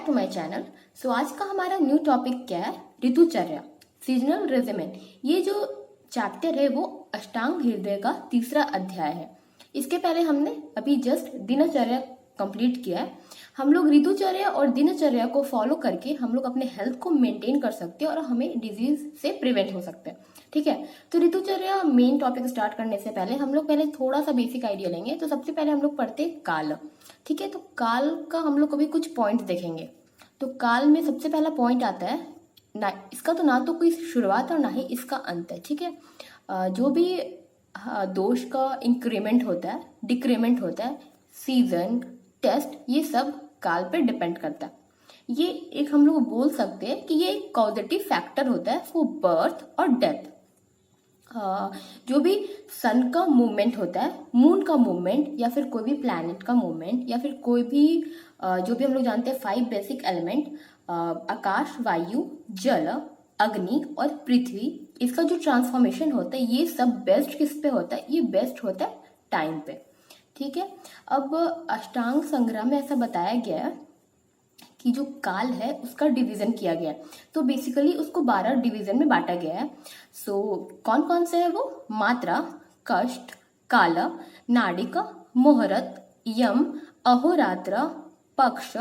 To my channel. सो आज का हमारा न्यू टॉपिक क्या है? ऋतुचर्या, सीजनल रेजिमेंट। ये जो चैप्टर है वो अष्टांग हृदय का तीसरा अध्याय है। इसके पहले हमने अभी जस्ट दिनचर्या कंप्लीट किया है। हम लोग ऋतुचर्या और दिनचर्या को फॉलो करके हम लोग अपने हेल्थ को मेंटेन कर सकते हैं और हमें डिजीज से प्रिवेंट हो सकते हैं। ठीक है, तो ऋतुचर्या मेन टॉपिक स्टार्ट करने से पहले हम लोग पहले थोड़ा सा बेसिक आइडिया लेंगे। तो सबसे पहले हम लोग पढ़ते हैं काल। ठीक है, तो काल का हम लोग अभी कुछ पॉइंट देखेंगे। तो काल में सबसे पहला पॉइंट आता है ना, इसका तो ना तो कोई शुरुआत और ना ही इसका अंत है। ठीक है, जो भी दोष का इंक्रीमेंट होता है, डिक्रीमेंट होता है, सीजन, टेस्ट, ये सब काल पे डिपेंड करता है। ये एक हम लोग बोल सकते हैं कि ये एक कॉजेटिव फैक्टर होता है फॉर बर्थ और डेथ। जो भी सन का मूवमेंट होता है, मून का मूवमेंट, या फिर कोई भी प्लैनेट का मूवमेंट, या फिर कोई भी जो भी हम लोग जानते हैं 5 बेसिक एलिमेंट, आकाश, वायु, जल, अग्नि और पृथ्वी, इसका जो ट्रांसफॉर्मेशन होता है ये सब बेस्ट किस पे होता है? ये बेस्ट होता है टाइम पे। ठीक है, अब अष्टांग संग्रह में ऐसा बताया गया है कि जो काल है उसका डिवीजन किया गया है। तो बेसिकली उसको 12 डिवीजन में बांटा गया है। सो कौन कौन से है वो? मात्रा, कष्ट, काल, नाड़िका, मुहूर्त, यम, अहोरात्र, पक्ष,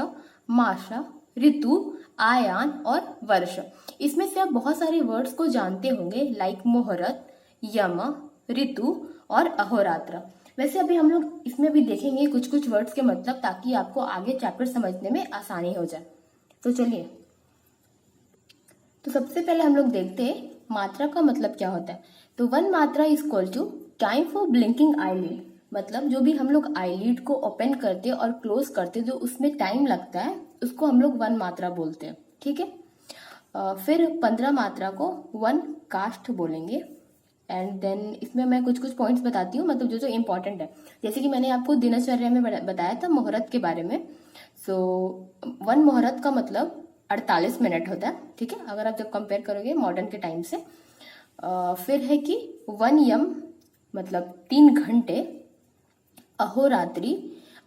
मास, ऋतु, आयान और वर्ष। इसमें से आप बहुत सारे वर्ड्स को जानते होंगे, लाइक मुहूर्त, यम, ऋतु और अहोरात्र। वैसे अभी हम लोग इसमें भी देखेंगे कुछ कुछ वर्ड्स के मतलब, ताकि आपको आगे चैप्टर समझने में आसानी हो जाए। तो चलिए, तो सबसे पहले हम लोग देखते हैं मात्रा का मतलब क्या होता है। तो 1 मात्रा is equal to time for blinking eyelid. मतलब जो भी हम लोग आईलिड को ओपन करते और क्लोज करते, जो उसमें टाइम लगता है, उसको हम लोग 1 मात्रा बोलते हैं। ठीक है, फिर 15 मात्रा को 1 काष्ठ बोलेंगे। एंड देन इसमें मैं कुछ कुछ पॉइंट्स बताती हूँ, मतलब जो जो इम्पोर्टेंट है। जैसे कि मैंने आपको दिनचर्या में बताया था मुहूर्त के बारे में। सो 1 मुहूर्त का मतलब 48 मिनट होता है। ठीक है, अगर आप जब कंपेयर करोगे मॉडर्न के टाइम से। फिर है कि 1 यम मतलब 3 घंटे, अहोरात्रि,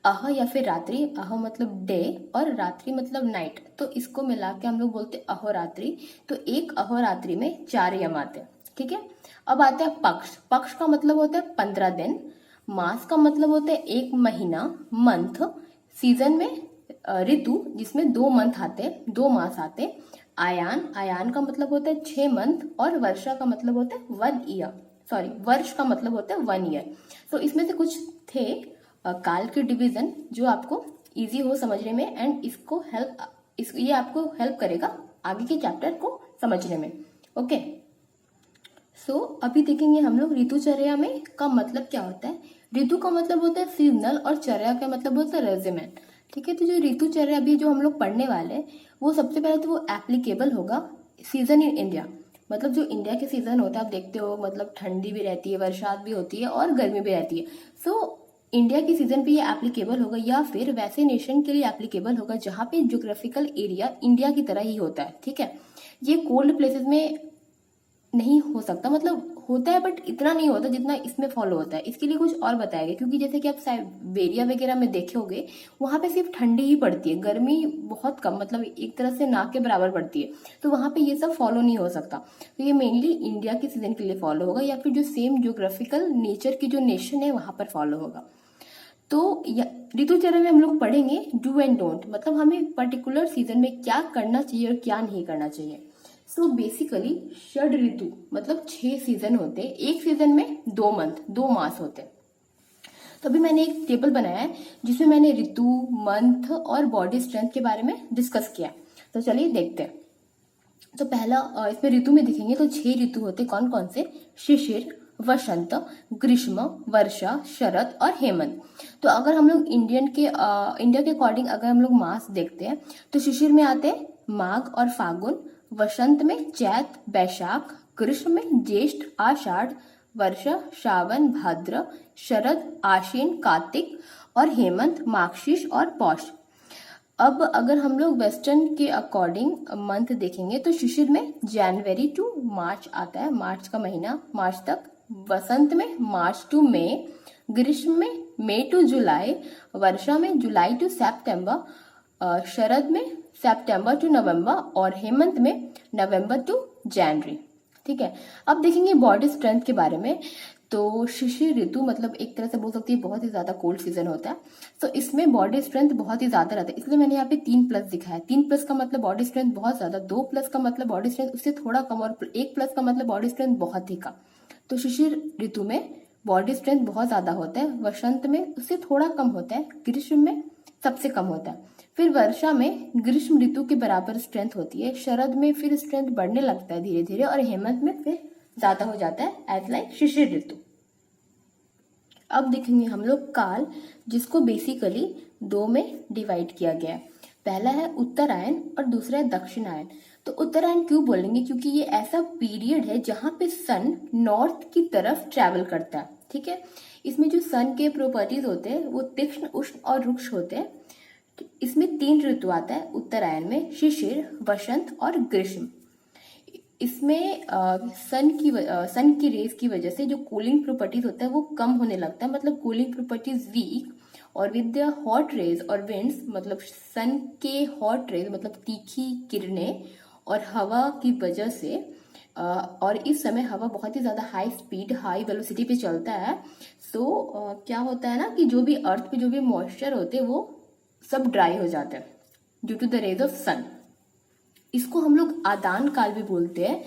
अह या फिर रात्रि, अह मतलब डे और रात्रि मतलब नाइट, तो इसको मिला के हम लोग बोलते अहोरात्रि। तो एक अहोरात्रि में 4 यम आते हैं। ठीक है, अब आता है पक्ष। पक्ष का मतलब होता है 15 दिन। मास का मतलब होता है 1 महीना, मंथ। सीजन में ऋतु, जिसमें 2 मंथ आते हैं, 2 मास आते हैं। आयान, आयान का मतलब होता है 6 मंथ। और वर्षा का मतलब होता है 1 ईयर, सॉरी वर्ष का मतलब होता है 1 ईयर। तो इसमें से कुछ थे काल के डिवीजन जो आपको इजी हो समझने में, एंड ये आपको हेल्प करेगा आगे के चैप्टर को समझने में। ओके, सो अभी देखेंगे हम लोग ऋतुचर्या में का मतलब क्या होता है। ऋतु का मतलब होता है सीजनल और चर्या का मतलब होता है रेजिमेंट। ठीक है, तो जो ऋतुचर्या अभी जो हम लोग पढ़ने वाले हैं, वो सबसे पहले तो वो एप्लीकेबल होगा सीजन इन इंडिया। मतलब जो इंडिया के सीजन होता है, आप देखते हो, मतलब ठंडी भी रहती है, बरसात भी होती है और गर्मी भी रहती है। सो इंडिया के सीजन पे ये एप्लीकेबल होगा, या फिर वैसे नेशन के लिए एप्लीकेबल होगा जहाँ पे ज्योग्राफिकल एरिया इंडिया की तरह ही होता है। ठीक है, ये कोल्ड प्लेसेस में नहीं हो सकता, मतलब होता है बट इतना नहीं होता जितना इसमें फॉलो होता है। इसके लिए कुछ और बताया गया, क्योंकि जैसे कि आप साइबेरिया वगैरह में देखे होंगे, वहां पे सिर्फ ठंडी ही पड़ती है, गर्मी बहुत कम, मतलब एक तरह से ना के बराबर पड़ती है। तो वहां पे ये सब फॉलो नहीं हो सकता। तो ये मेनली इंडिया के सीजन के लिए फॉलो होगा, या फिर जो सेम ज्योग्राफिकल नेचर की जो नेशन है वहां पर फॉलो होगा। तो ऋतुचर्या में हम लोग पढ़ेंगे डू एंड डोंट, मतलब हमें पर्टिकुलर सीजन में क्या करना चाहिए और क्या नहीं करना चाहिए। सो बेसिकली षड ऋतु मतलब 6 सीजन होते हैं। एक सीजन में 2 मंथ, 2 मास होते हैं। तो अभी मैंने एक टेबल बनाया है जिसमें मैंने ऋतु, मंथ और बॉडी स्ट्रेंथ के बारे में डिस्कस किया। तो चलिए देखते हैं। तो पहला इसमें ऋतु में देखेंगे तो 6 ऋतु होते, कौन कौन से? शिशिर, वसंत, ग्रीष्म, वर्षा, शरद और हेमंत। तो अगर हम लोग इंडिया के अकॉर्डिंग अगर हम लोग मास देखते हैं, तो शिशिर में आते हैं माघ और फागुन, वसंत में चैत, बैशाख, ग्रीष्म में ज्येष्ठ, आषाढ़, वर्षा, श्रावण, भाद्र, शरद, आश्विन, कार्तिक और हेमंत मार्गशीर्ष और पौष। अब अगर हम लोग वेस्टर्न के अकॉर्डिंग मंथ देखेंगे, तो शिशिर में जनवरी टू मार्च आता है, मार्च का महीना, मार्च तक। वसंत में मार्च टू मई, ग्रीष्म में मई टू जुलाई, वर्षा में जुलाई टू सितंबर, शरद में सितंबर टू नवंबर और हेमंत में नवंबर टू जनवरी। ठीक है, अब देखेंगे बॉडी स्ट्रेंथ के बारे में। तो शिशिर ऋतु मतलब एक तरह से बोल सकती है बहुत ही ज्यादा कोल्ड सीजन होता है, तो इसमें बॉडी स्ट्रेंथ बहुत ही ज्यादा रहता है, इसलिए मैंने यहाँ पे 3+ दिखाया है। 3+ का मतलब बॉडी स्ट्रेंथ बहुत ज्यादा, 2+ का मतलब बॉडी स्ट्रेंथ उससे थोड़ा कम, और 1+ का मतलब बॉडी स्ट्रेंथ बहुत ही कम। तो शिशिर ऋतु में बॉडी स्ट्रेंथ बहुत ज्यादा होता है, वसंत में उससे थोड़ा कम होता है, ग्रीष्म में सबसे कम होता है, फिर वर्षा में ग्रीष्म ऋतु के बराबर स्ट्रेंथ होती है, शरद में फिर स्ट्रेंथ बढ़ने लगता है धीरे धीरे, और हेमंत में फिर ज्यादा हो जाता है एज लाइक शिशिर ऋतु। अब देखेंगे हम लोग काल, जिसको बेसिकली 2 में डिवाइड किया गया है। पहला है उत्तरायण और दूसरा है दक्षिणायन। तो उत्तरायण क्यों बोलेंगे, क्योंकि ये ऐसा पीरियड है जहां पे सन नॉर्थ की तरफ ट्रैवल करता है। ठीक है, इसमें जो सन के प्रॉपर्टीज होते हैं वो तीक्ष्ण, उष्ण और रुक्ष होते हैं। इसमें 3 ऋतु आता है उत्तरायण में, शिशिर, वसंत और ग्रीष्म। इसमें सन की रेस की वजह से जो कूलिंग प्रॉपर्टीज होता है वो कम होने लगता है, मतलब कूलिंग प्रॉपर्टीज वीक, और विद द हॉट रेज और विंड्स, मतलब सन के हॉट रेज मतलब तीखी किरणें और हवा की वजह से, और इस समय हवा बहुत ही ज्यादा हाई स्पीड हाई वेलोसिटी पे चलता है। सो क्या होता है ना कि जो भी अर्थ पे जो भी मॉइस्चर होते हैं वो सब ड्राई हो जाते हैं due to the rays of sun. इसको हम लोग आदान काल भी बोलते हैं,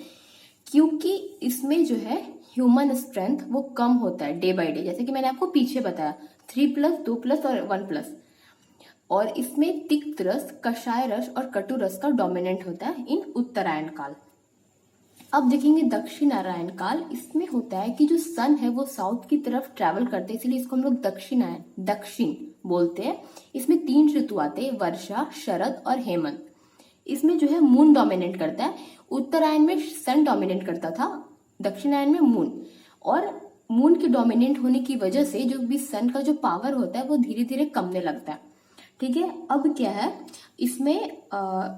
क्योंकि इसमें जो है ह्यूमन स्ट्रेंथ वो कम होता है डे बाय डे, जैसे कि मैंने आपको पीछे बताया 3+, 2+ और 1+। और इसमें तिक्त रस, कषाय रस और कटु रस का डोमिनेंट होता है इन उत्तरायण काल। अब देखेंगे दक्षिणायन काल, इसमें होता है कि जो सन है वो साउथ की तरफ ट्रैवल करते हैं, इसलिए इसको हम लोग दक्षिण बोलते हैं। इसमें 3 ऋतु आते हैं, वर्षा, शरद और हेमंत। इसमें जो है मून डोमिनेट करता है, उत्तरायण में सन डोमिनेट करता था, दक्षिणायन में मून। और मून के डोमिनेंट होने की वजह से जो भी सन का जो पावर होता है वो धीरे धीरे कमने लगता है। ठीक है, अब क्या है, इसमें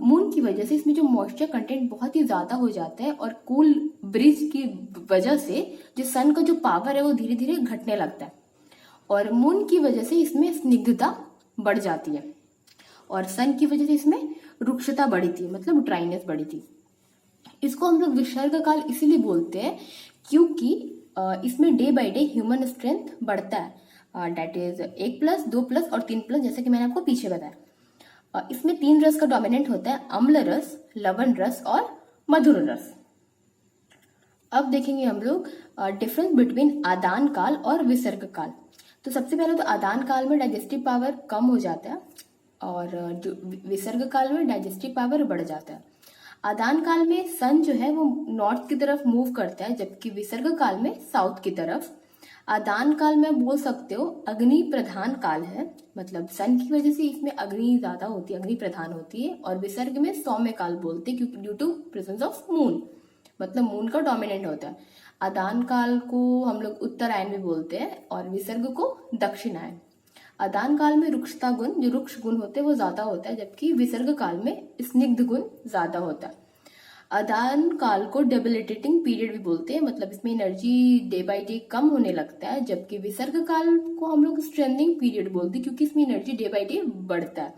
मून की वजह से इसमें जो मॉइस्चर कंटेंट बहुत ही ज्यादा हो जाता है, और कूल ब्रिज की वजह से जो सन का जो पावर है वो धीरे धीरे घटने लगता है, और मून की वजह से इसमें स्निग्धता बढ़ जाती है, और सन की वजह से इसमें रुक्षता बढ़ी थी, मतलब ड्राइनेस बढ़ी थी। इसको हम लोग विसर्ग काल इसीलिए बोलते हैं क्योंकि इसमें day by day human strength बढ़ता है, डेट इज 1+, 2+ और 3+, जैसे कि मैंने आपको पीछे बताया। इसमें 3 रस का डोमिनेंट होता है, अम्ल रस, लवण रस और मधुर रस। अब देखेंगे हम लोग डिफरेंस बिटवीन आदान काल और विसर्ग काल। तो सबसे पहले तो आदान काल में डाइजेस्टिव पावर कम हो जाता है, और विसर्ग काल में डाइजेस्टिव पावर बढ़ जाता है। आदान काल में सन जो है वो नॉर्थ की तरफ मूव करता है, जबकि विसर्ग काल में साउथ की तरफ। आदान काल में बोल सकते हो अग्नि प्रधान काल है, मतलब सन की वजह से इसमें अग्नि ज्यादा होती है, अग्नि प्रधान होती है। और विसर्ग में सौम्य काल बोलते हैं, क्योंकि due to presence of moon, मतलब मून का डोमिनेंट होता है। आदान काल को हम लोग उत्तरायण भी बोलते हैं, और विसर्ग को दक्षिणायन। आदान काल में रुक्षता गुण, जो रुक्ष गुण होते हैं वो ज्यादा होता है, जबकि विसर्ग काल में स्निग्ध गुण ज्यादा होता है। आदान काल को डेबिलिटेटिंग पीरियड भी बोलते हैं, मतलब इसमें एनर्जी डे बाय डे कम होने लगता है, जबकि विसर्ग काल को हम लोग स्ट्रेंथनिंग पीरियड बोलते हैं, क्योंकि इसमें एनर्जी डे बाय डे बढ़ता है।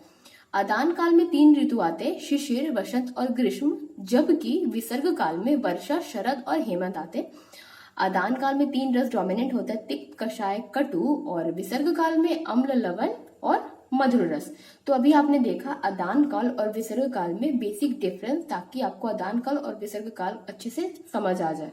आदान काल में 3 ऋतु आते हैं, शिशिर, वसंत और ग्रीष्म, जबकि विसर्ग काल में वर्षा, शरद और हेमंत आते हैं। आदान काल में 3 रस डोमिनेंट होता है, तिक्त, कषाय, कटु, और विसर्ग काल में अम्ल, लवण और मधुर रस। तो अभी आपने देखा आदान काल और विसर्ग काल में बेसिक डिफरेंस, ताकि आपको आदान काल और विसर्ग काल अच्छे से समझ आ जाए।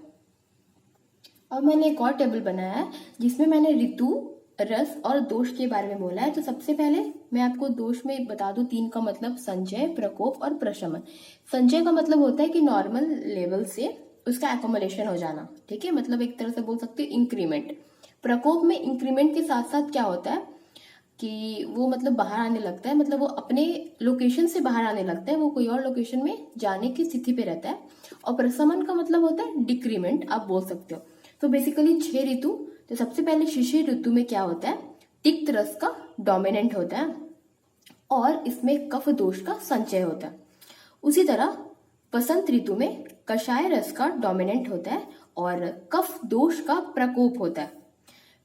अब मैंने एक और टेबल बनाया है जिसमें मैंने ऋतु, रस और दोष के बारे में बोला है। तो सबसे पहले मैं आपको दोष में बता दूं, 3 का मतलब संचय, प्रकोप और प्रशमन। संचय का मतलब होता है कि नॉर्मल लेवल से उसका एकोमोडेशन हो जाना, ठीक है, मतलब एक तरह से बोल सकते हैं इंक्रीमेंट। प्रकोप में इंक्रीमेंट के साथ साथ क्या होता है कि वो मतलब बाहर आने लगता है, मतलब वो अपने लोकेशन से बाहर आने लगता है, वो कोई और लोकेशन में जाने की स्थिति पे रहता है। और प्रशमन का मतलब होता है डिक्रीमेंट, आप बोल सकते हो। तो बेसिकली 6 ऋतु। तो सबसे पहले शिशिर ऋतु में क्या होता है, तिक्त रस का डोमिनेंट होता है, और इसमें कफ दोष का संचय होता है। उसी तरह वसंत ऋतु में कषाय रस का डोमिनेंट होता है और कफ दोष का प्रकोप होता है।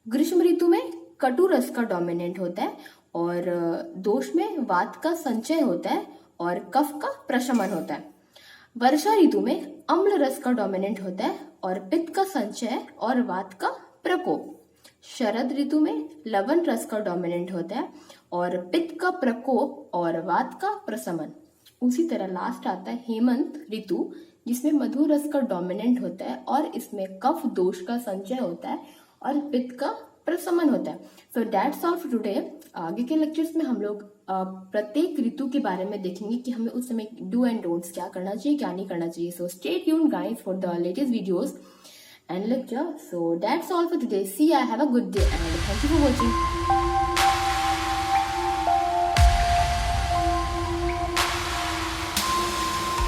ग्रीष्म ऋतु में कटु रस का डोमिनेंट होता है और दोष में वात का संचय होता है और कफ का प्रशमन होता है। वर्षा ऋतु में अम्ल रस का डोमिनेंट होता है और पित्त का संचय और वात का प्रकोप। शरद ऋतु में लवण रस का डोमिनेंट होता है और पित्त का प्रकोप और वात का प्रशमन। उसी तरह लास्ट आता है हेमंत ऋतु, जिसमें मधु रस का डोमिनेंट होता है और इसमें कफ दोष का संचय होता है और पित्त का प्रशमन होता है। So that's all for today. आगे के लेक्चर्स में हम लोग प्रत्येक ऋतु के बारे में देखेंगे कि हमें उस समय डू एंड डोंट्स क्या करना चाहिए, क्या नहीं करना चाहिए। So stay tuned guys for the latest videos and lecture. So that's all for today. See ya. Have a good day and thank you for watching.